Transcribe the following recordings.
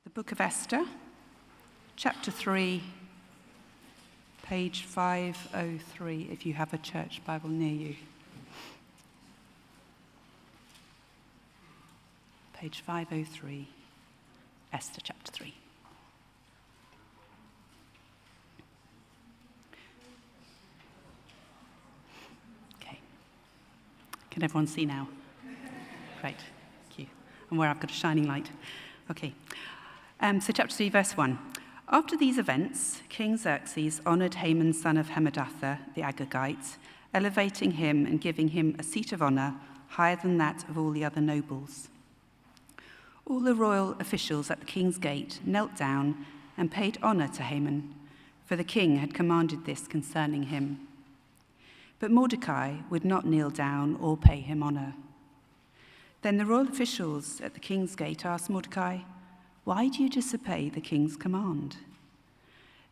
The book of Esther, chapter 3, page 503, if you have a church Bible near you. Page 503, Esther chapter 3. Okay. Can everyone see now? Great, thank you. And where I've got a shining light. Okay. So chapter 3, verse 1. After these events, King Xerxes honored Haman, son of Hammedatha, the Agagite, elevating him and giving him a seat of honor higher than that of all the other nobles. All the royal officials at the king's gate knelt down and paid honor to Haman, for the king had commanded this concerning him. But Mordecai would not kneel down or pay him honor. Then the royal officials at the king's gate asked Mordecai, "Why do you disobey the king's command?"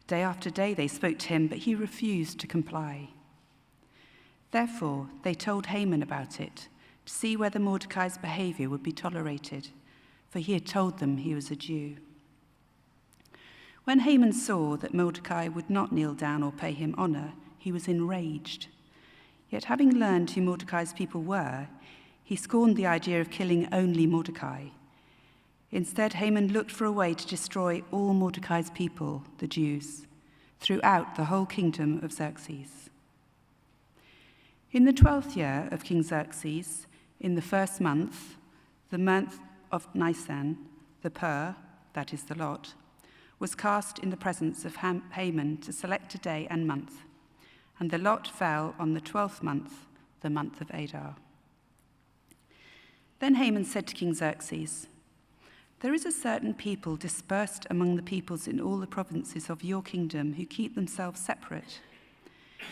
Day after day they spoke to him, but he refused to comply. Therefore they told Haman about it, to see whether Mordecai's behavior would be tolerated, for he had told them he was a Jew. When Haman saw that Mordecai would not kneel down or pay him honor, he was enraged. Yet having learned who Mordecai's people were, he scorned the idea of killing only Mordecai. Instead, Haman looked for a way to destroy all Mordecai's people, the Jews, throughout the whole kingdom of Xerxes. In the 12th year of King Xerxes, in the first month, the month of Nisan, the pur, that is the lot, was cast in the presence of Haman to select a day and month, and the lot fell on the 12th month, the month of Adar. Then Haman said to King Xerxes, "There is a certain people dispersed among the peoples in all the provinces of your kingdom who keep themselves separate.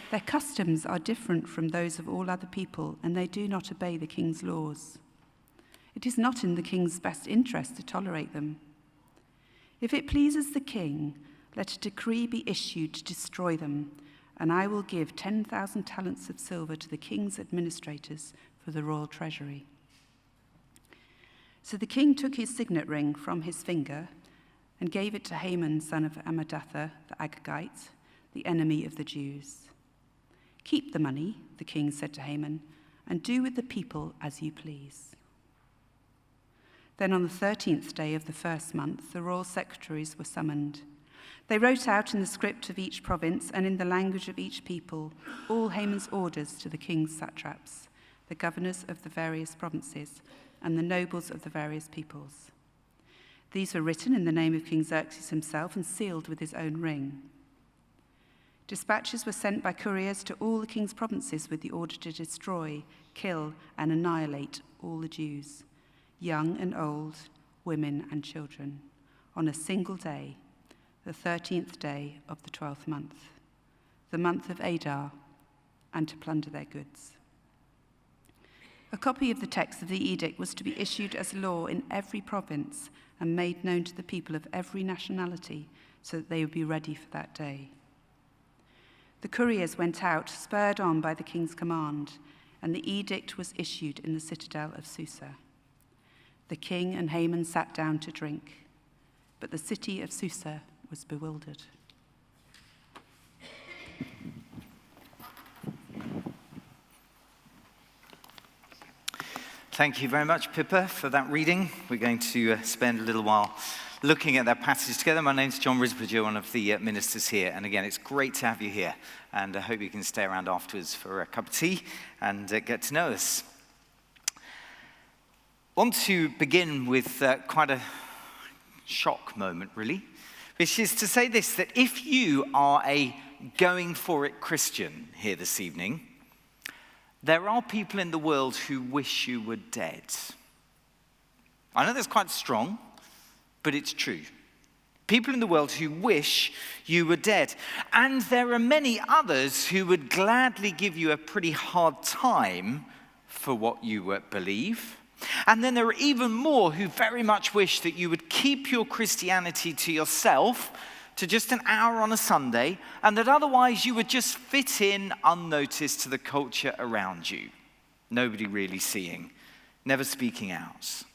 Their customs are different from those of all other people, and they do not obey the king's laws. It is not in the king's best interest to tolerate them. If it pleases the king, let a decree be issued to destroy them, and I will give 10,000 talents of silver to the king's administrators for the royal treasury." So the king took his signet ring from his finger and gave it to Haman, son of Hammedatha, the Agagite, the enemy of the Jews. "Keep the money," the king said to Haman, "and do with the people as you please." Then on the 13th day of the first month, the royal secretaries were summoned. They wrote out in the script of each province and in the language of each people all Haman's orders to the king's satraps, the governors of the various provinces, and the nobles of the various peoples. These were written in the name of King Xerxes himself and sealed with his own ring. Dispatches were sent by couriers to all the king's provinces with the order to destroy, kill, and annihilate all the Jews, young and old, women and children, on a single day, the 13th day of the 12th month, the month of Adar, and to plunder their goods. A copy of the text of the edict was to be issued as law in every province and made known to the people of every nationality so that they would be ready for that day. The couriers went out, spurred on by the king's command, and the edict was issued in the citadel of Susa. The king and Haman sat down to drink, but the city of Susa was bewildered. Thank you very much, Pippa, for that reading. We're going to spend a little while looking at that passage together. My name's John Risbridger, one of the ministers here. And again, it's great to have you here. And I hope you can stay around afterwards for a cup of tea and get to know us. I want to begin with quite a shock moment, really, which is to say this, that if you are a going for it Christian here this evening, there are people in the world who wish you were dead. I know that's quite strong, but it's true. People in the world who wish you were dead. And there are many others who would gladly give you a pretty hard time for what you believe. And then there are even more who very much wish that you would keep your Christianity to yourself, to just an hour on a Sunday, and that otherwise you would just fit in unnoticed to the culture around you. Nobody really seeing, never speaking out.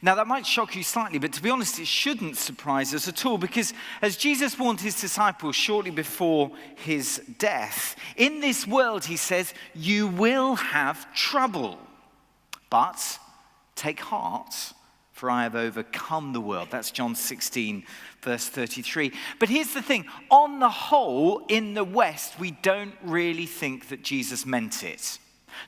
Now, that might shock you slightly, but to be honest, it shouldn't surprise us at all, because as Jesus warned his disciples shortly before his death, in this world, he says, you will have trouble, but take heart, for I have overcome the world. That's John 16, verse 33. But here's the thing. On the whole, in the West, we don't really think that Jesus meant it.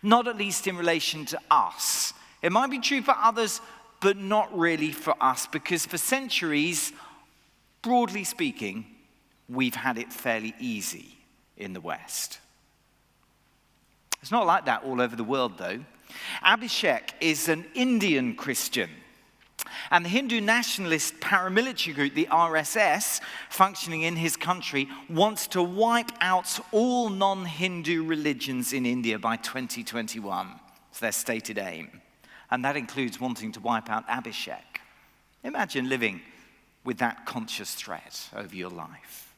Not at least in relation to us. It might be true for others, but not really for us, because for centuries, broadly speaking, we've had it fairly easy in the West. It's not like that all over the world, though. Abhishek is an Indian Christian, and the Hindu nationalist paramilitary group, the RSS, functioning in his country, wants to wipe out all non-Hindu religions in India by 2021. It's their stated aim. And that includes wanting to wipe out Abhishek. Imagine living with that conscious threat over your life.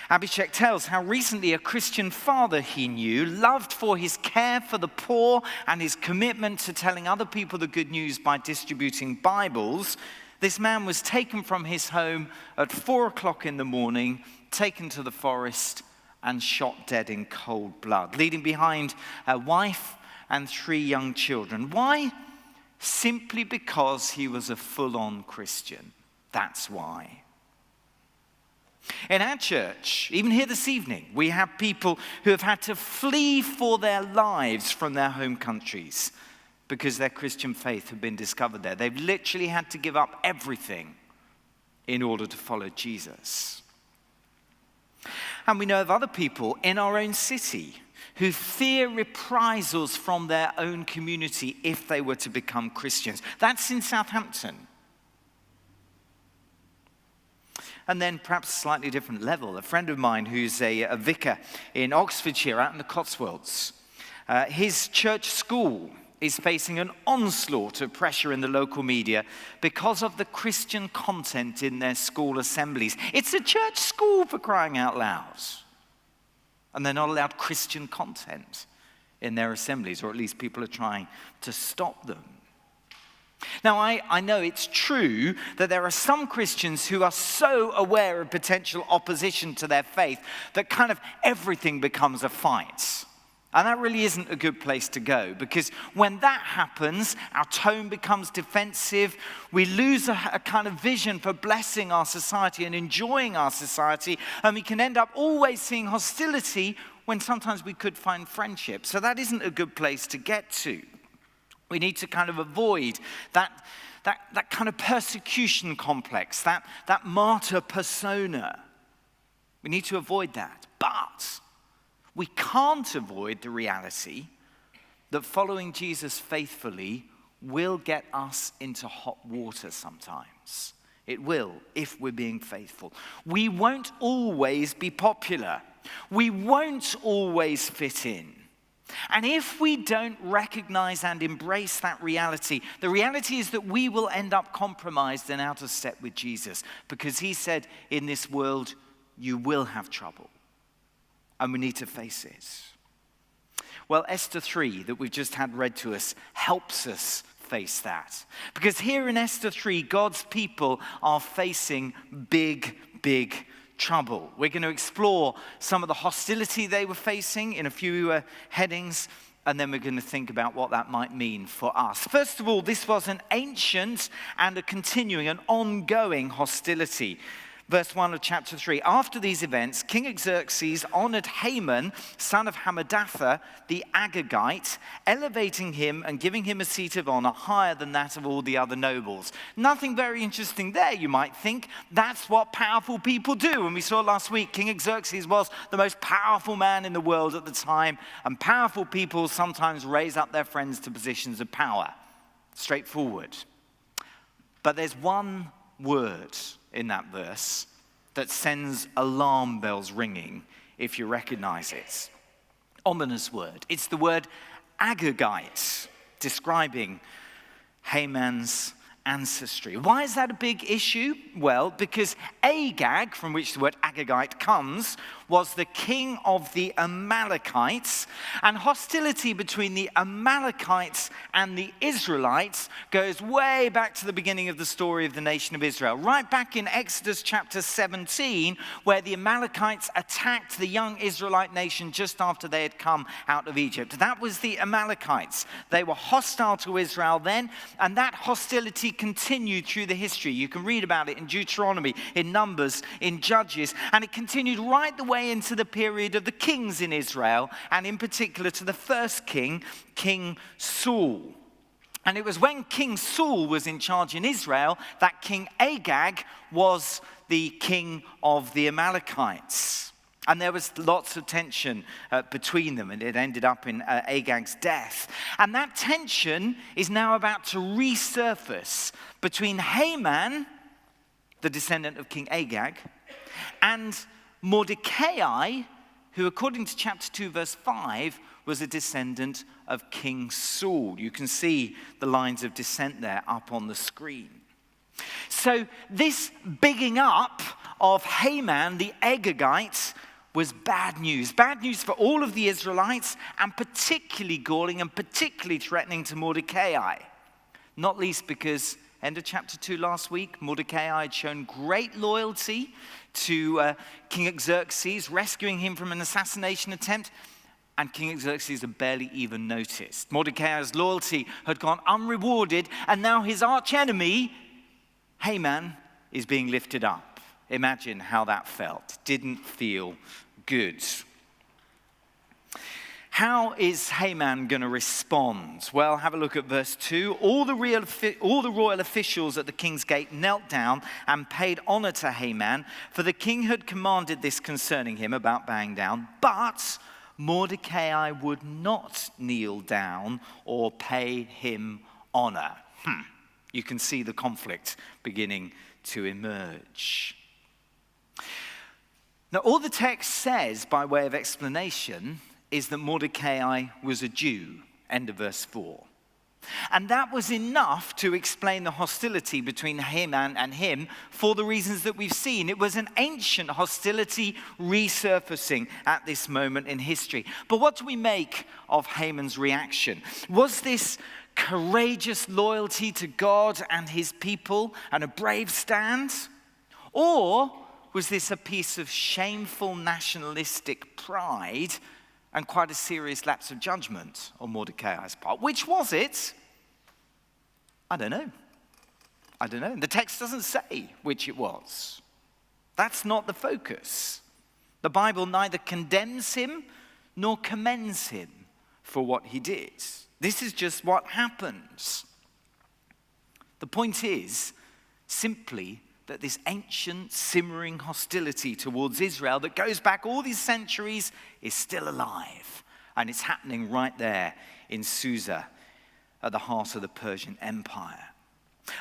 Abhishek tells how recently a Christian father he knew, loved for his care for the poor and his commitment to telling other people the good news by distributing Bibles, this man was taken from his home at 4 o'clock in the morning, taken to the forest and shot dead in cold blood, leaving behind a wife and 3 young children. Why? Simply because he was a full-on Christian. That's why. In our church, even here this evening, we have people who have had to flee for their lives from their home countries because their Christian faith had been discovered there. They've literally had to give up everything in order to follow Jesus. And we know of other people in our own city who fear reprisals from their own community if they were to become Christians. That's in Southampton. And then perhaps a slightly different level, a friend of mine who's a vicar in Oxfordshire out in the Cotswolds. His church school is facing an onslaught of pressure in the local media because of the Christian content in their school assemblies. It's a church school, for crying out loud. And they're not allowed Christian content in their assemblies, or at least people are trying to stop them. Now, I know it's true that there are some Christians who are so aware of potential opposition to their faith that kind of everything becomes a fight. And that really isn't a good place to go, because when that happens, our tone becomes defensive. We lose a kind of vision for blessing our society and enjoying our society, and we can end up always seeing hostility when sometimes we could find friendship. So that isn't a good place to get to. We need to kind of avoid that kind of persecution complex, that martyr persona. We need to avoid that. But we can't avoid the reality that following Jesus faithfully will get us into hot water sometimes. It will, if we're being faithful. We won't always be popular. We won't always fit in. And if we don't recognize and embrace that reality, the reality is that we will end up compromised and out of step with Jesus, because he said, in this world, you will have trouble. And we need to face it. Well, Esther 3 that we've just had read to us helps us face that. Because here in Esther 3, God's people are facing big, big trouble. We're going to explore some of the hostility they were facing in a few headings, and then we're going to think about what that might mean for us. First of all, this was an ancient and a continuing, an ongoing hostility. Verse 1 of chapter 3, after these events, King Xerxes honored Haman, son of Hammedatha, the Agagite, elevating him and giving him a seat of honor higher than that of all the other nobles. Nothing very interesting there, you might think. That's what powerful people do. And we saw last week, King Xerxes was the most powerful man in the world at the time, and powerful people sometimes raise up their friends to positions of power. Straightforward. But there's one word in that verse that sends alarm bells ringing if you recognize it. Ominous word. It's the word Agagite, describing Haman's ancestry. Why is that a big issue? Well, because Agag, from which the word Agagite comes, was the king of the Amalekites. And hostility between the Amalekites and the Israelites goes way back to the beginning of the story of the nation of Israel. Right back in Exodus chapter 17, where the Amalekites attacked the young Israelite nation just after they had come out of Egypt. That was the Amalekites. They were hostile to Israel then, and that hostility continued through the history. You can read about it in Deuteronomy, in Numbers, in Judges, and it continued right the way into the period of the kings in Israel, and in particular to the first king, King Saul. And it was when King Saul was in charge in Israel that King Agag was the king of the Amalekites. And there was lots of tension between them, and it ended up in Agag's death. And that tension is now about to resurface between Haman, the descendant of King Agag, and Mordecai, who according to chapter 2, verse 5, was a descendant of King Saul. You can see the lines of descent there up on the screen. So this bigging up of Haman, the Agagite, was bad news. Bad news for all of the Israelites, and particularly galling and particularly threatening to Mordecai. Not least because, end of chapter 2 last week, Mordecai had shown great loyalty to King Xerxes, rescuing him from an assassination attempt, and King Xerxes had barely even noticed. Mordecai's loyalty had gone unrewarded, and now his archenemy, Haman, is being lifted up. Imagine how that felt. Didn't feel good. How is Haman going to respond? Well, have a look at verse 2. All the royal officials at the king's gate knelt down and paid honor to Haman, for the king had commanded this concerning him about bowing down. But Mordecai would not kneel down or pay him honor. You can see the conflict beginning to emerge. Now, all the text says, by way of explanation, is that Mordecai was a Jew, end of verse 4. And that was enough to explain the hostility between Haman and him for the reasons that we've seen. It was an ancient hostility resurfacing at this moment in history. But what do we make of Haman's reaction? Was this courageous loyalty to God and his people and a brave stand? Or was this a piece of shameful nationalistic pride and quite a serious lapse of judgment on Mordecai's part? Which was it? I don't know. The text doesn't say which it was. That's not the focus. The Bible neither condemns him nor commends him for what he did. This is just what happens. The point is simply that this ancient, simmering hostility towards Israel that goes back all these centuries is still alive. And it's happening right there in Susa, at the heart of the Persian Empire.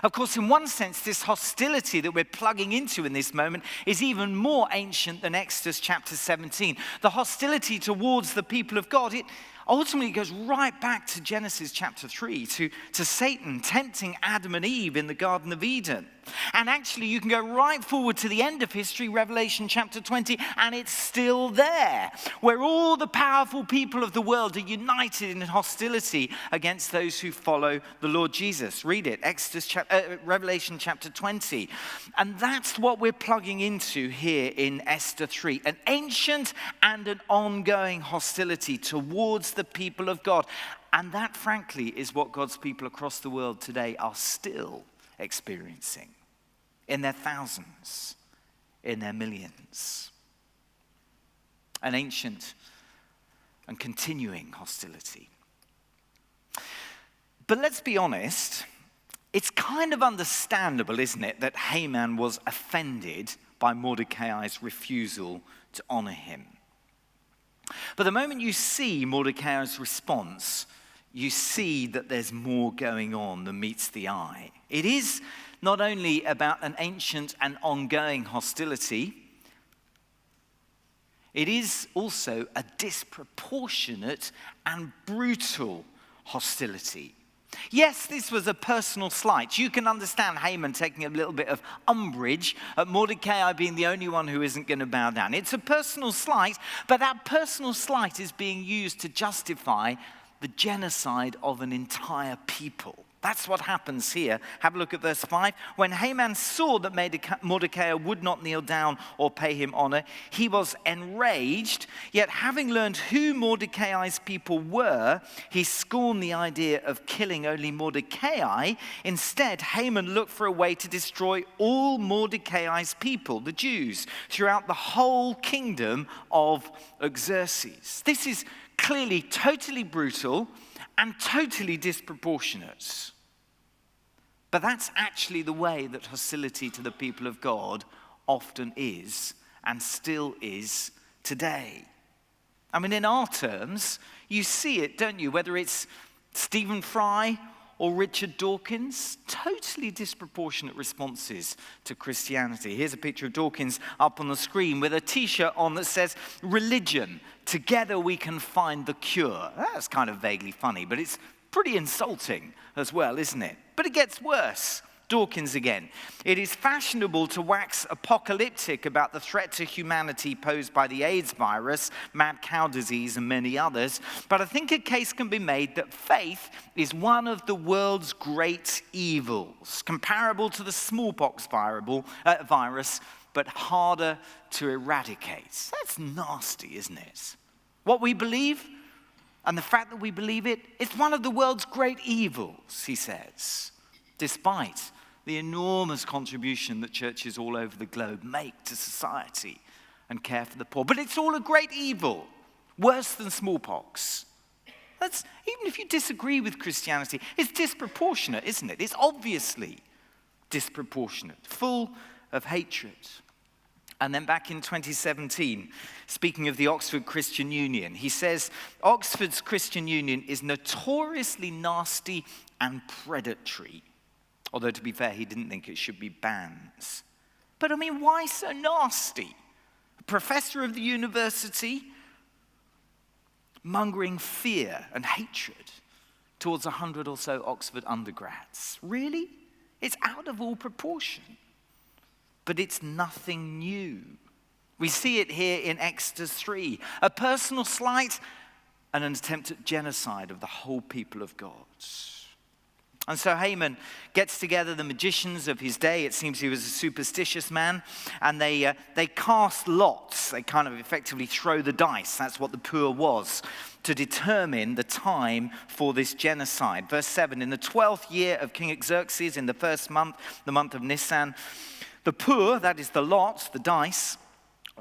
Of course, in one sense, this hostility that we're plugging into in this moment is even more ancient than Exodus chapter 17. The hostility towards the people of God, it ultimately goes right back to Genesis chapter 3, to Satan tempting Adam and Eve in the Garden of Eden. And actually, you can go right forward to the end of history, Revelation chapter 20, and it's still there, where all the powerful people of the world are united in hostility against those who follow the Lord Jesus. Read it, Revelation chapter 20. And that's what we're plugging into here in Esther 3, an ancient and an ongoing hostility towards the people of God. And that, frankly, is what God's people across the world today are still experiencing in their thousands, in their millions. An ancient and continuing hostility. But let's be honest, it's kind of understandable, isn't it, that Haman was offended by Mordecai's refusal to honor him. But the moment you see Mordecai's response, you see that there's more going on than meets the eye. It is not only about an ancient and ongoing hostility, it is also a disproportionate and brutal hostility. Yes, this was a personal slight. You can understand Haman taking a little bit of umbrage at Mordecai being the only one who isn't going to bow down. It's a personal slight, but that personal slight is being used to justify the genocide of an entire people. That's what happens here. Have a look at verse 5. When Haman saw that Mordecai would not kneel down or pay him honor, he was enraged. Yet having learned who Mordecai's people were, he scorned the idea of killing only Mordecai. Instead, Haman looked for a way to destroy all Mordecai's people, the Jews, throughout the whole kingdom of Xerxes. This is clearly totally brutal and totally disproportionate. But that's actually the way that hostility to the people of God often is and still is today. I mean, in our terms, you see it, don't you? Whether it's Stephen Fry or Richard Dawkins, totally disproportionate responses to Christianity. Here's a picture of Dawkins up on the screen with a t-shirt on that says, "Religion, together we can find the cure." That's kind of vaguely funny, but it's pretty insulting as well, isn't it? But it gets worse. Dawkins again. "It is fashionable to wax apocalyptic about the threat to humanity posed by the AIDS virus, mad cow disease, and many others. But I think a case can be made that faith is one of the world's great evils, comparable to the smallpox virus, but harder to eradicate." That's nasty, isn't it? What we believe, and the fact that we believe it, it's one of the world's great evils, he says, despite the enormous contribution that churches all over the globe make to society and care for the poor. But it's all a great evil, worse than smallpox. That's, even if you disagree with Christianity, it's disproportionate, isn't it? It's obviously disproportionate, full of hatred. And then back in 2017, speaking of the Oxford Christian Union, he says, "Oxford's Christian Union is notoriously nasty and predatory." Although, to be fair, he didn't think it should be bans. But I mean, why so nasty? A professor of the university mongering fear and hatred towards 100 or so Oxford undergrads. Really? It's out of all proportion. But it's nothing new. We see it here in Exodus 3, a personal slight and an attempt at genocide of the whole people of God. And so Haman gets together the magicians of his day. It seems he was a superstitious man. And they cast lots. They kind of effectively throw the dice. That's what the pur was, to determine the time for this genocide. Verse 7, "In the 12th year of King Xerxes, in the first month, the month of Nisan, the pur," that is the lot, the dice,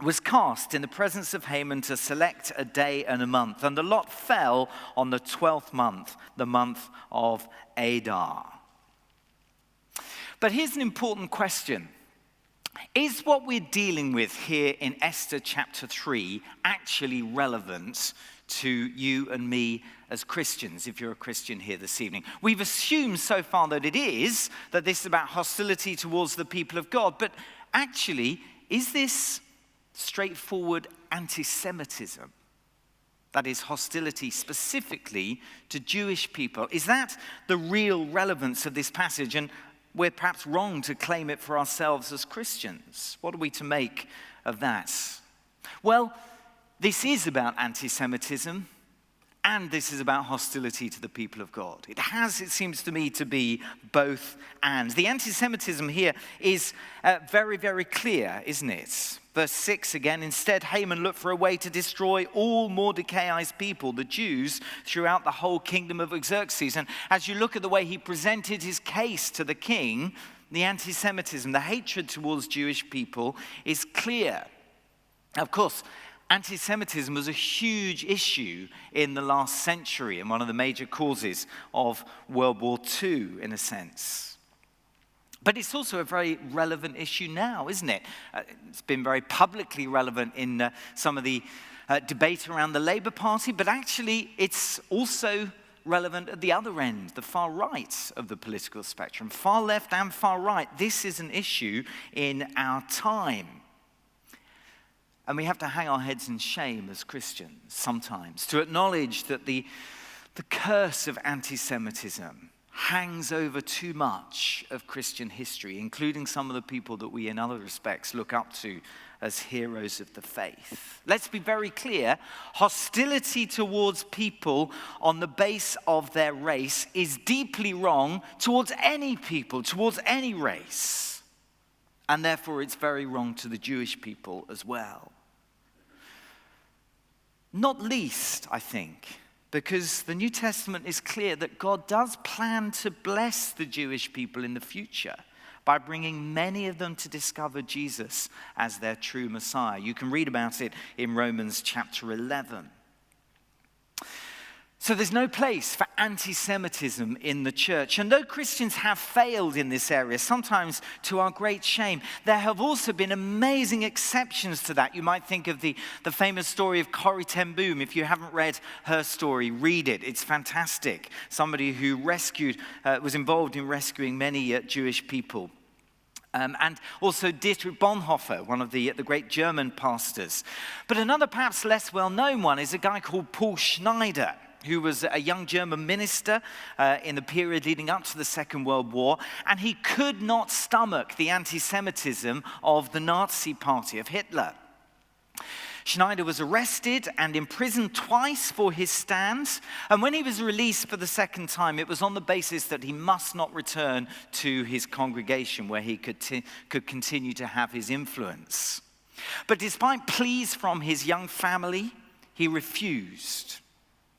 "was cast in the presence of Haman to select a day and a month. And the lot fell on the 12th month, the month of Adar." But here's an important question. Is what we're dealing with here in Esther chapter 3 actually relevant to you and me as Christians, if you're a Christian here this evening? We've assumed so far that it is, that this is about hostility towards the people of God. But actually, is this straightforward anti-Semitism? That is, hostility specifically to Jewish people. Is that the real relevance of this passage? And we're perhaps wrong to claim it for ourselves as Christians. What are we to make of that? Well, this is about anti-Semitism, and this is about hostility to the people of God. It seems to me, to be both and. The anti-Semitism here is very, very clear, isn't it? Verse 6 again, "Instead, Haman looked for a way to destroy all Mordecai's people, the Jews, throughout the whole kingdom of Xerxes." And as you look at the way he presented his case to the king, the anti-Semitism, the hatred towards Jewish people is clear. Of course, anti-Semitism was a huge issue in the last century and one of the major causes of World War II, in a sense. But it's also a very relevant issue now, isn't it? It's been very publicly relevant in some of the debate around the Labour Party, but actually it's also relevant at the other end, the far right of the political spectrum, far left and far right. This is an issue in our time. And we have to hang our heads in shame as Christians sometimes to acknowledge that the curse of anti-Semitism hangs over too much of Christian history, including some of the people that we in other respects look up to as heroes of the faith. Let's be very clear, hostility towards people on the base of their race is deeply wrong towards any people, towards any race. And therefore it's very wrong to the Jewish people as well. Not least, I think, because the New Testament is clear that God does plan to bless the Jewish people in the future by bringing many of them to discover Jesus as their true Messiah. You can read about it in Romans chapter 11. So there's no place for anti-Semitism in the church. And though Christians have failed in this area, sometimes to our great shame, there have also been amazing exceptions to that. You might think of the famous story of Corrie ten Boom. If you haven't read her story, read it. It's fantastic. Somebody who was involved in rescuing many Jewish people. And also Dietrich Bonhoeffer, one of the great German pastors. But another perhaps less well-known one is a guy called Paul Schneider, who was a young German minister in the period leading up to the Second World War, and he could not stomach the anti-Semitism of the Nazi Party, of Hitler. Schneider was arrested and imprisoned twice for his stand, and when he was released for the second time, it was on the basis that he must not return to his congregation where he could continue to have his influence. But despite pleas from his young family, he refused.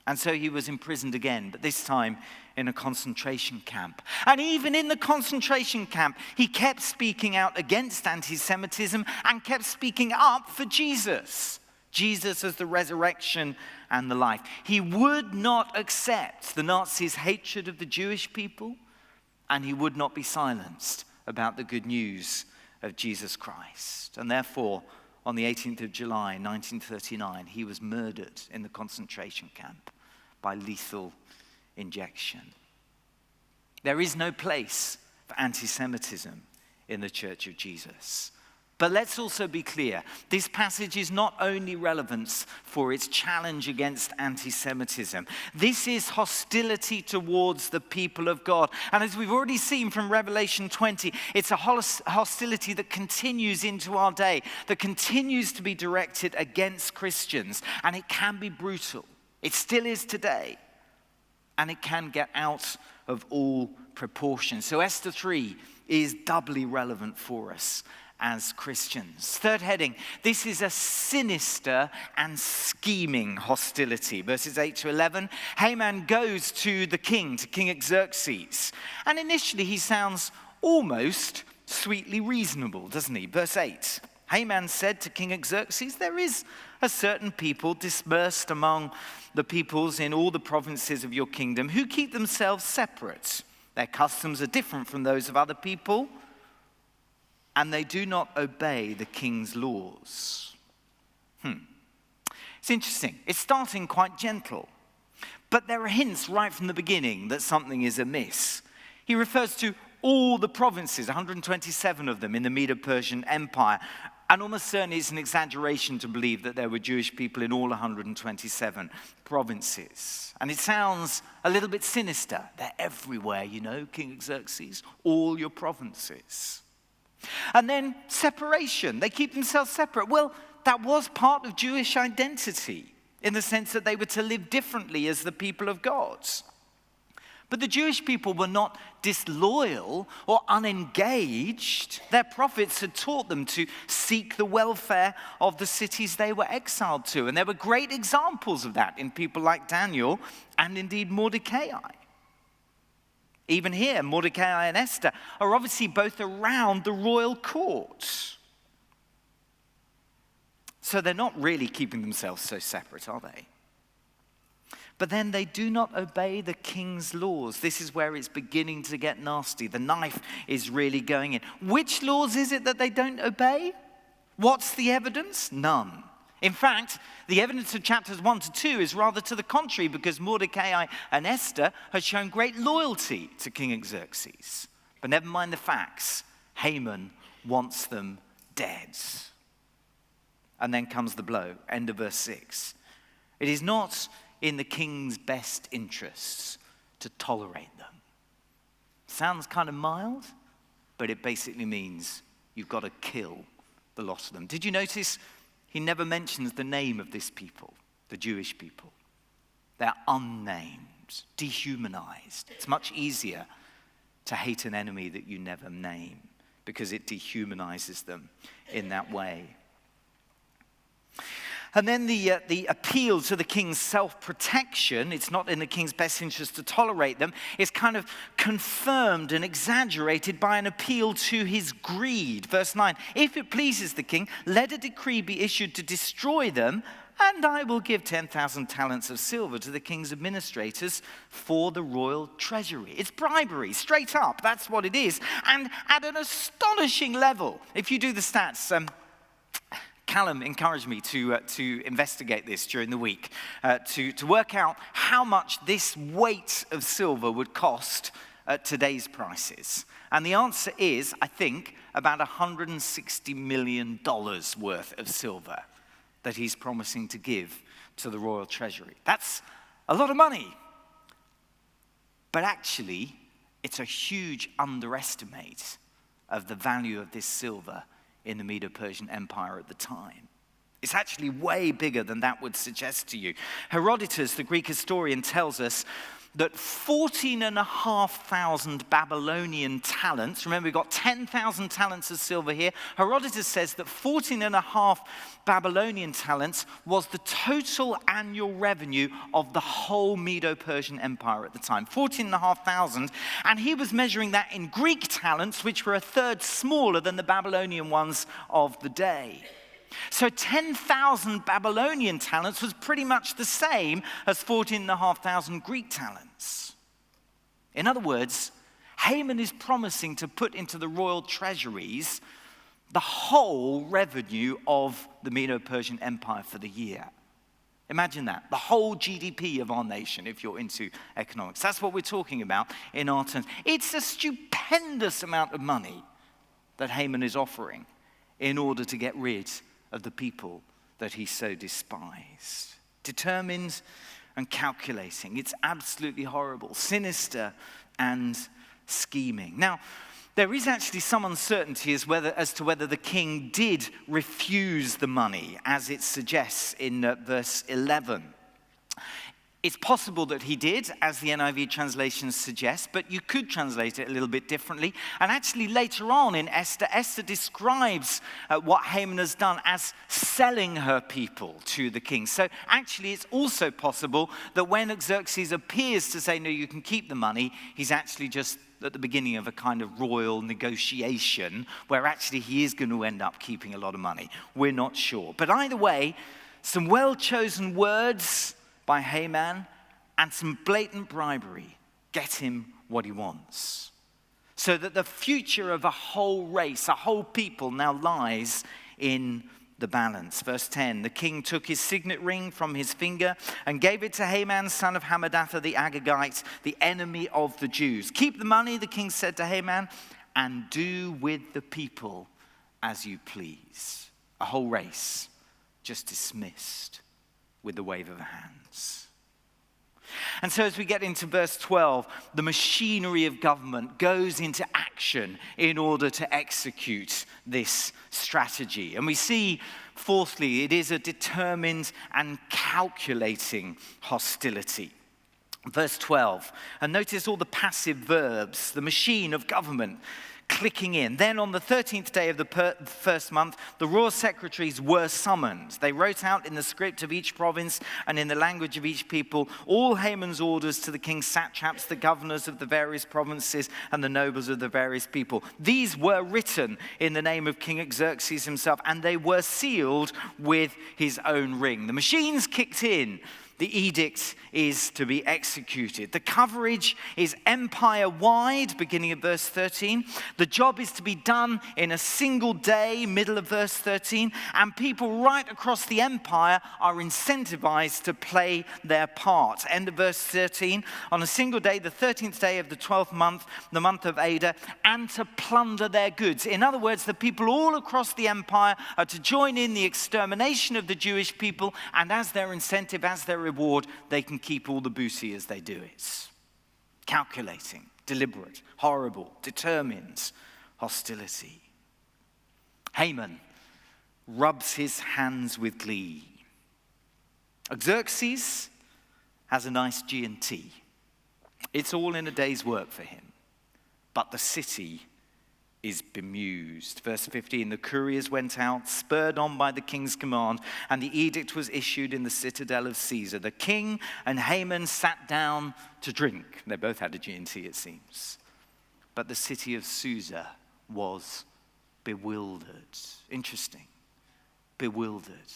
And so he was imprisoned again, but this time in a concentration camp. And even in the concentration camp, he kept speaking out against anti-Semitism and kept speaking up for Jesus. Jesus as the resurrection and the life. He would not accept the Nazis' hatred of the Jewish people, and he would not be silenced about the good news of Jesus Christ. And therefore, on the 18th of July, 1939, he was murdered in the concentration camp by lethal injection. There is no place for anti-Semitism in the Church of Jesus. But let's also be clear, this passage is not only relevant for its challenge against anti-Semitism. This is hostility towards the people of God. And as we've already seen from Revelation 20, it's a hostility that continues into our day, that continues to be directed against Christians. And it can be brutal. It still is today. And it can get out of all proportion. So Esther 3 is doubly relevant for us as Christians. Third heading, this is a sinister and scheming hostility. Verses 8 to 11, Haman goes to the king, to King Xerxes. And initially he sounds almost sweetly reasonable, doesn't he? Verse 8, Haman said to King Xerxes, there is a certain people dispersed among the peoples in all the provinces of your kingdom who keep themselves separate. Their customs are different from those of other people, and they do not obey the king's laws. It's interesting. It's starting quite gentle, but there are hints right from the beginning that something is amiss. He refers to all the provinces, 127 of them in the Medo-Persian Empire, and almost certainly it's an exaggeration to believe that there were Jewish people in all 127 provinces. And it sounds a little bit sinister. They're everywhere, you know, King Xerxes, all your provinces. And then separation. They keep themselves separate. Well, that was part of Jewish identity in the sense that they were to live differently as the people of God. But the Jewish people were not disloyal or unengaged. Their prophets had taught them to seek the welfare of the cities they were exiled to. And there were great examples of that in people like Daniel and indeed Mordecai. Even here, Mordecai and Esther are obviously both around the royal court. So they're not really keeping themselves so separate, are they? But then they do not obey the king's laws. This is where it's beginning to get nasty. The knife is really going in. Which laws is it that they don't obey? What's the evidence? None. In fact, the evidence of chapters 1 to 2 is rather to the contrary, because Mordecai and Esther had shown great loyalty to King Xerxes. But never mind the facts. Haman wants them dead. And then comes the blow. End of verse 6. It is not in the king's best interests to tolerate them. Sounds kind of mild, but it basically means you've got to kill the lot of them. Did you notice he never mentions the name of this people, the Jewish people? They're unnamed, dehumanized. It's much easier to hate an enemy that you never name because it dehumanizes them in that way. And then the appeal to the king's self-protection, it's not in the king's best interest to tolerate them, is kind of confirmed and exaggerated by an appeal to his greed. Verse 9, if it pleases the king, let a decree be issued to destroy them, and I will give 10,000 talents of silver to the king's administrators for the royal treasury. It's bribery, straight up, that's what it is. And at an astonishing level, if you do the stats, Callum encouraged me to investigate this during the week, to work out how much this weight of silver would cost at today's prices. And the answer is, I think, about $160 million worth of silver that he's promising to give to the royal treasury. That's a lot of money. But actually, it's a huge underestimate of the value of this silver in the Medo-Persian Empire at the time. It's actually way bigger than that would suggest to you. Herodotus, the Greek historian, tells us that 14,500 Babylonian talents, remember we've got 10,000 talents of silver here, Herodotus says that 14,500 Babylonian talents was the total annual revenue of the whole Medo-Persian Empire at the time, 14,500, and he was measuring that in Greek talents, which were a third smaller than the Babylonian ones of the day. So 10,000 Babylonian talents was pretty much the same as 14,500 Greek talents. In other words, Haman is promising to put into the royal treasuries the whole revenue of the Medo-Persian Empire for the year. Imagine that, the whole GDP of our nation, if you're into economics. That's what we're talking about in our terms. It's a stupendous amount of money that Haman is offering in order to get rid of the people that he so despised. Determined and calculating. It's absolutely horrible, sinister and scheming. Now, there is actually some uncertainty as to whether the king did refuse the money, as it suggests in verse 11. It's possible that he did, as the NIV translation suggests, but you could translate it a little bit differently. And actually later on in Esther, Esther describes what Haman has done as selling her people to the king. So actually it's also possible that when Xerxes appears to say, no, you can keep the money, he's actually just at the beginning of a kind of royal negotiation where actually he is going to end up keeping a lot of money. We're not sure. But either way, some well-chosen words by Haman and some blatant bribery get him what he wants. So that the future of a whole race, a whole people now lies in the balance. Verse 10, the king took his signet ring from his finger and gave it to Haman, son of Hammedatha the Agagite, the enemy of the Jews. Keep the money, the king said to Haman, and do with the people as you please. A whole race just dismissed with the wave of a hands. And so as we get into verse 12, the machinery of government goes into action in order to execute this strategy. And we see, fourthly, it is a determined and calculating hostility. Verse 12, and notice all the passive verbs, the machine of government clicking in. Then on the 13th day of the first month, the royal secretaries were summoned. They wrote out in the script of each province and in the language of each people all Haman's orders to the king's satraps, the governors of the various provinces, and the nobles of the various people. These were written in the name of King Xerxes himself, and they were sealed with his own ring. The machines kicked in. The edict is to be executed. The coverage is empire-wide, beginning of verse 13. The job is to be done in a single day, middle of verse 13. And people right across the empire are incentivized to play their part. End of verse 13. On a single day, the 13th day of the 12th month, the month of Adar, and to plunder their goods. In other words, the people all across the empire are to join in the extermination of the Jewish people, and as their incentive, as their reward, they can keep all the booty as they do it. Calculating, deliberate, horrible, determined hostility. Haman rubs his hands with glee. Xerxes has a nice G&T. It's all in a day's work for him. But the city is bemused. Verse 15, the couriers went out, spurred on by the king's command, and the edict was issued in the citadel of Caesar. The king and Haman sat down to drink. They both had a G&T, it seems. But the city of Susa was bewildered. Interesting. Bewildered.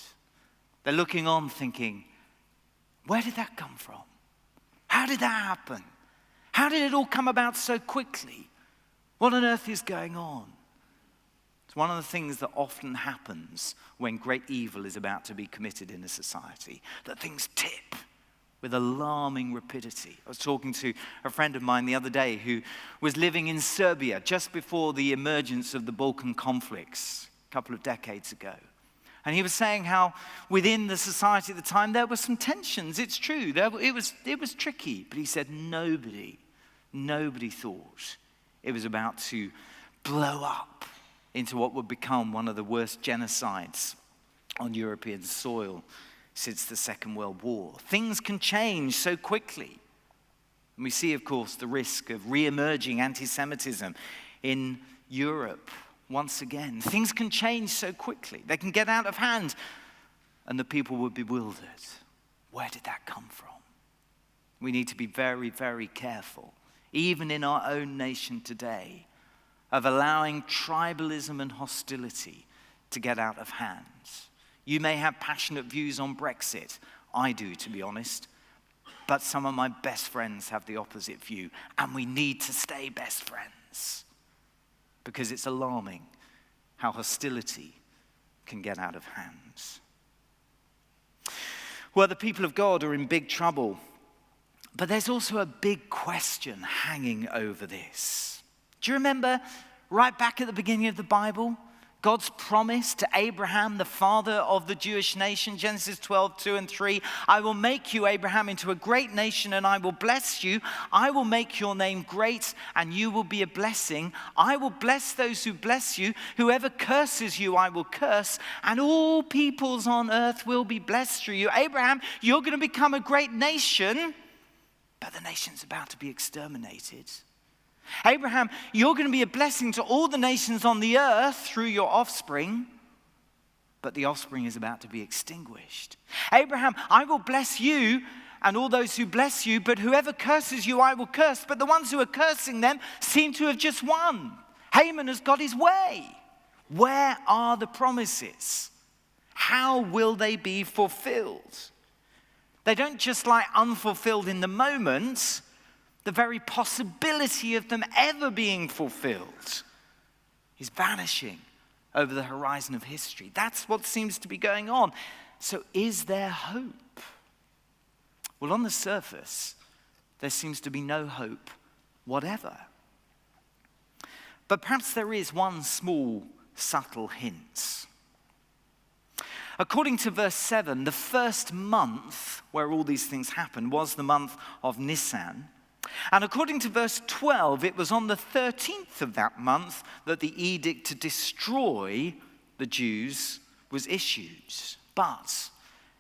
They're looking on thinking, where did that come from? How did that happen? How did it all come about so quickly? What on earth is going on? It's one of the things that often happens when great evil is about to be committed in a society, that things tip with alarming rapidity. I was talking to a friend of mine the other day who was living in Serbia just before the emergence of the Balkan conflicts a couple of decades ago. And he was saying how within the society at the time there were some tensions. It's true, it was tricky. But he said nobody thought it was about to blow up into what would become one of the worst genocides on European soil since the Second World War. Things can change so quickly. And we see, of course, the risk of re-emerging anti-Semitism in Europe once again. Things can change so quickly. They can get out of hand, and the people would be bewildered. Where did that come from? We need to be very, very careful, even in our own nation today, of allowing tribalism and hostility to get out of hand. You may have passionate views on Brexit. I do, to be honest. But some of my best friends have the opposite view, and we need to stay best friends because it's alarming how hostility can get out of hand. Well, the people of God are in big trouble, but there's also a big question hanging over this. Do you remember right back at the beginning of the Bible, God's promise to Abraham, the father of the Jewish nation, Genesis 12:2-3, I will make you, Abraham, into a great nation, and I will bless you. I will make your name great, and you will be a blessing. I will bless those who bless you. Whoever curses you, I will curse, and all peoples on earth will be blessed through you. Abraham, you're going to become a great nation, but the nation's about to be exterminated. Abraham, you're going to be a blessing to all the nations on the earth through your offspring, but the offspring is about to be extinguished. Abraham, I will bless you and all those who bless you, but whoever curses you, I will curse. But the ones who are cursing them seem to have just won. Haman has got his way. Where are the promises? How will they be fulfilled? They don't just lie unfulfilled in the moment. The very possibility of them ever being fulfilled is vanishing over the horizon of history. That's what seems to be going on. So is there hope? Well, on the surface, there seems to be no hope whatever. But perhaps there is one small, subtle hint. According to verse 7, the first month where all these things happened was the month of Nisan. And according to verse 12, it was on the 13th of that month that the edict to destroy the Jews was issued. But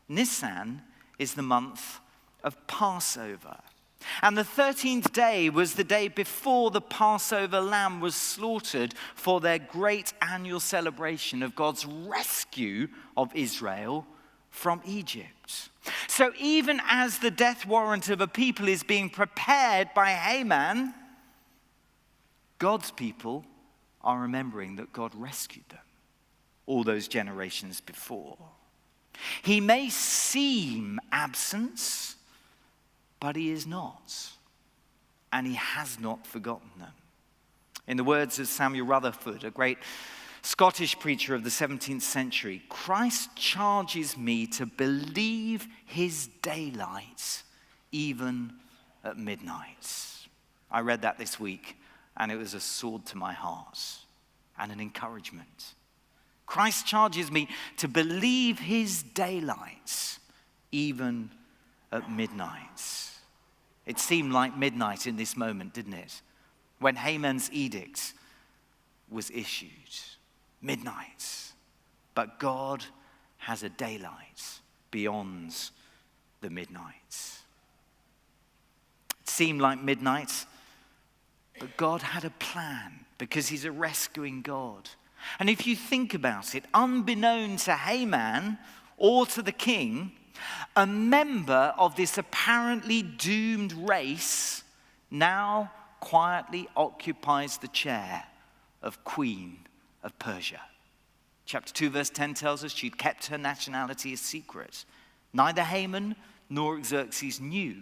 Nisan is the month of Passover. And the 13th day was the day before the Passover lamb was slaughtered for their great annual celebration of God's rescue of Israel from Egypt. So even as the death warrant of a people is being prepared by Haman, God's people are remembering that God rescued them all those generations before. He may seem absent, but he is not. And he has not forgotten them. In the words of Samuel Rutherford, a great Scottish preacher of the 17th century, Christ charges me to believe his daylight even at midnight. I read that this week, and it was a sword to my heart and an encouragement. Christ charges me to believe his daylight even at midnight. It seemed like midnight in this moment, didn't it? when Haman's edict was issued. Midnight. But God has a daylight beyond the midnight. It seemed like midnight, but God had a plan because he's a rescuing God. And if you think about it, unbeknown to Haman or to the king, a member of this apparently doomed race now quietly occupies the chair of Queen of Persia. Chapter 2, verse 10 tells us she'd kept her nationality a secret. Neither Haman nor Xerxes knew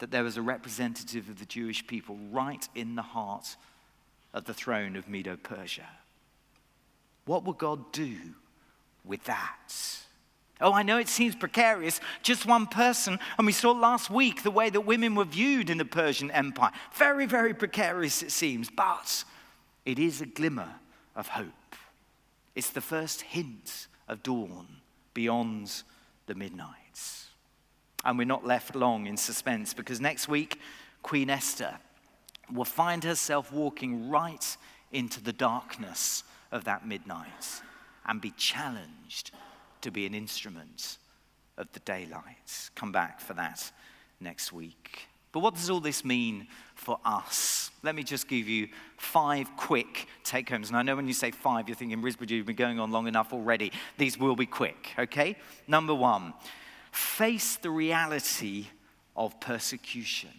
that there was a representative of the Jewish people right in the heart of the throne of Medo-Persia. What will God do with that? Oh, I know it seems precarious, just one person, and we saw last week the way that women were viewed in the Persian Empire. Very, very precarious it seems, but it is a glimmer of hope. It's the first hint of dawn beyond the midnights. And we're not left long in suspense because next week, Queen Esther will find herself walking right into the darkness of that midnight and be challenged to be an instrument of the daylight. Come back for that next week. But what does all this mean for us? Let me just give you 5 quick take-homes. And I know when you say 5, you're thinking, Risbridger, you've been going on long enough already. These will be quick, okay? Number 1, face the reality of persecution,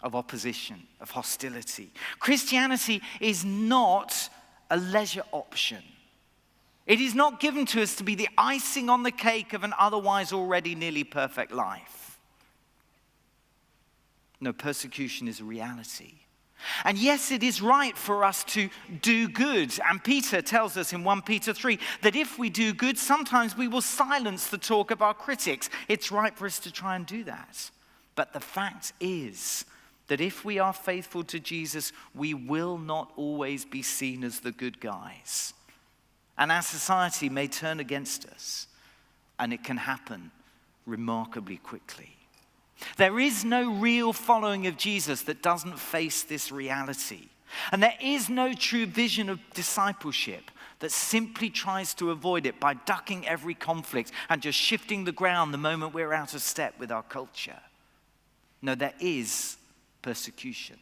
of opposition, of hostility. Christianity is not a leisure option. It is not given to us to be the icing on the cake of an otherwise already nearly perfect life. No, persecution is a reality. And yes, it is right for us to do good. And Peter tells us in 1 Peter 3 that if we do good, sometimes we will silence the talk of our critics. It's right for us to try and do that. But the fact is that if we are faithful to Jesus, we will not always be seen as the good guys. And our society may turn against us, and it can happen remarkably quickly. There is no real following of Jesus that doesn't face this reality. And there is no true vision of discipleship that simply tries to avoid it by ducking every conflict and just shifting the ground the moment we're out of step with our culture. No, there is persecution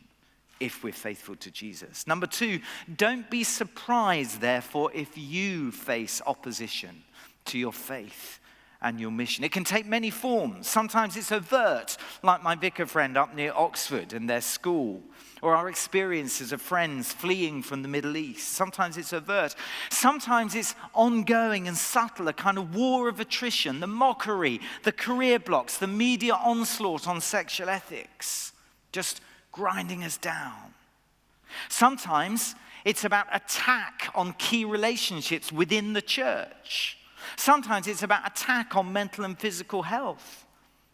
if we're faithful to Jesus. Number 2, don't be surprised, therefore, if you face opposition to your faith and your mission. It can take many forms. Sometimes it's overt, like my vicar friend up near Oxford and their school, or our experiences of friends fleeing from the Middle East. Sometimes it's overt. Sometimes it's ongoing and subtle, a kind of war of attrition, the mockery, the career blocks, the media onslaught on sexual ethics, just grinding us down. Sometimes it's about attack on key relationships within the church. Sometimes it's about attack on mental and physical health.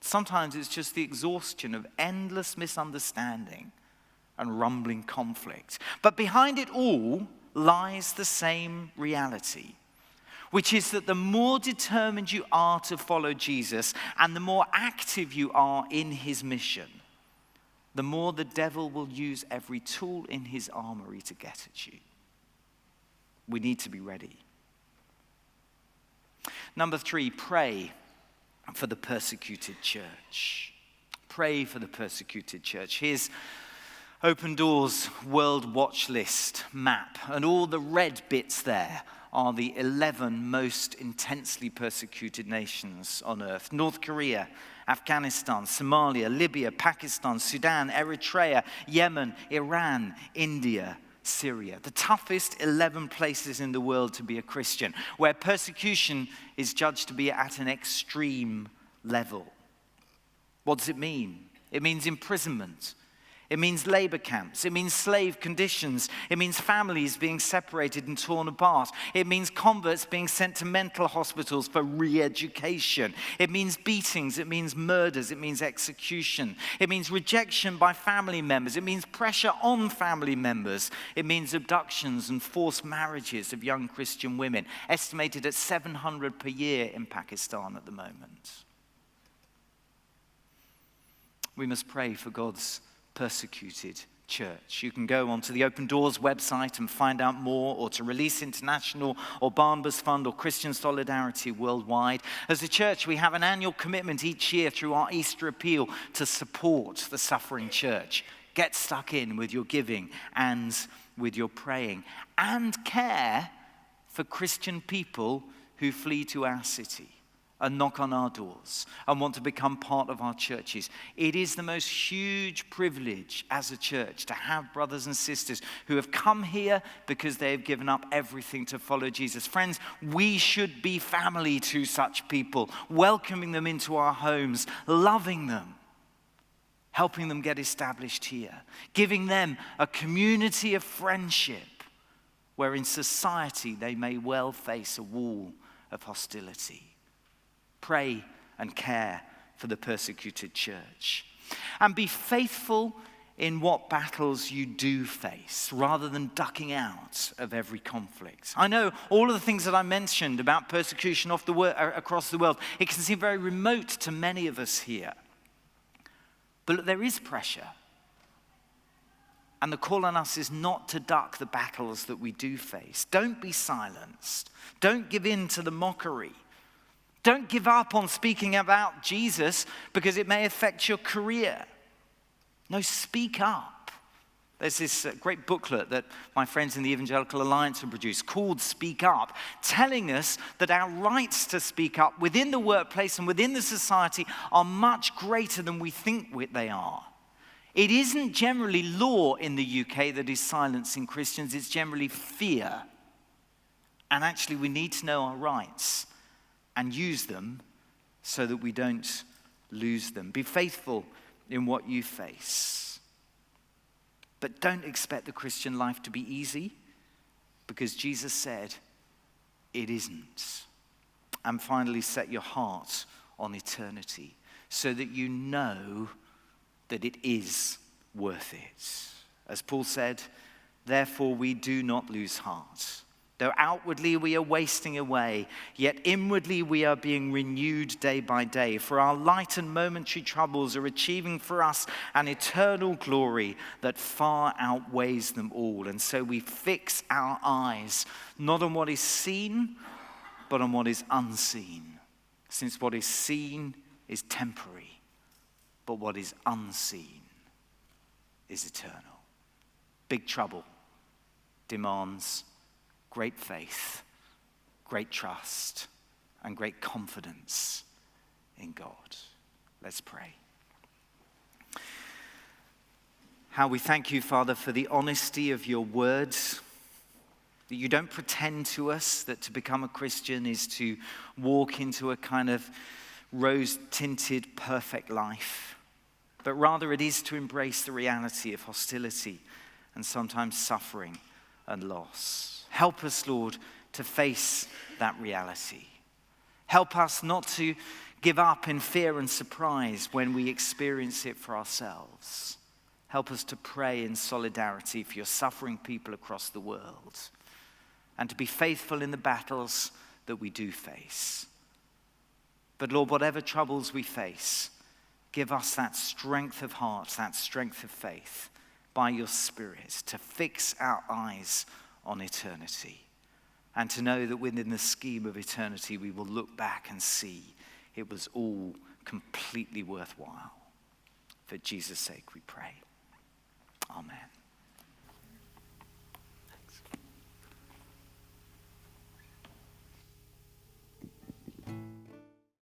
Sometimes it's just the exhaustion of endless misunderstanding and rumbling conflict. But behind it all lies the same reality, which is that the more determined you are to follow Jesus and the more active you are in his mission, the more the devil will use every tool in his armory to get at you. We need to be ready. Number 3, pray for the persecuted church. Pray for the persecuted church. Here's Open Doors World Watch List map, and all the red bits there are the 11 most intensely persecuted nations on earth. North Korea, Afghanistan, Somalia, Libya, Pakistan, Sudan, Eritrea, Yemen, Iran, India, Syria. The toughest 11 places in the world to be a Christian, where persecution is judged to be at an extreme level. What does it mean? It means imprisonment. It means labor camps. It means slave conditions. It means families being separated and torn apart. It means converts being sent to mental hospitals for re-education. It means beatings. It means murders. It means execution. It means rejection by family members. It means pressure on family members. It means abductions and forced marriages of young Christian women, estimated at 700 per year in Pakistan at the moment. We must pray for God's persecuted Church. You can go onto the Open Doors website and find out more, or to Release International or Barnabas Fund or Christian Solidarity Worldwide. As a church, we have an annual commitment each year through our Easter appeal to support the suffering church. Get stuck in with your giving and with your praying, and care for Christian people who flee to our city and knock on our doors and want to become part of our churches. It is the most huge privilege as a church to have brothers and sisters who have come here because they have given up everything to follow Jesus. Friends, we should be family to such people, welcoming them into our homes, loving them, helping them get established here, giving them a community of friendship where in society they may well face a wall of hostility. Pray and care for the persecuted church. And be faithful in what battles you do face, rather than ducking out of every conflict. I know all of the things that I mentioned about persecution across the world, it can seem very remote to many of us here. But there is pressure. And the call on us is not to duck the battles that we do face. Don't be silenced. Don't give in to the mockery. Don't give up on speaking about Jesus because it may affect your career. No, speak up. There's this great booklet that my friends in the Evangelical Alliance have produced called Speak Up, telling us that our rights to speak up within the workplace and within the society are much greater than we think they are. It isn't generally law in the UK that is silencing Christians, it's generally fear. And actually we need to know our rights and use them so that we don't lose them. Be faithful in what you face. But don't expect the Christian life to be easy, because Jesus said it isn't. And finally, set your heart on eternity so that you know that it is worth it. As Paul said, therefore we do not lose heart. Though outwardly we are wasting away, yet inwardly we are being renewed day by day. For our light and momentary troubles are achieving for us an eternal glory that far outweighs them all. And so we fix our eyes not on what is seen, but on what is unseen. Since what is seen is temporary, but what is unseen is eternal. Big trouble demands great faith, great trust, and great confidence in God. Let's pray. How we thank you, Father, for the honesty of your words, that you don't pretend to us that to become a Christian is to walk into a kind of rose-tinted, perfect life, but rather it is to embrace the reality of hostility and sometimes suffering and loss. Help us, Lord, to face that reality. Help us not to give up in fear and surprise when we experience it for ourselves. Help us to pray in solidarity for your suffering people across the world, and to be faithful in the battles that we do face. But Lord, whatever troubles we face, give us that strength of heart, that strength of faith by your Spirit to fix our eyes on eternity, and to know that within the scheme of eternity we will look back and see it was all completely worthwhile. For Jesus' sake we pray. Amen.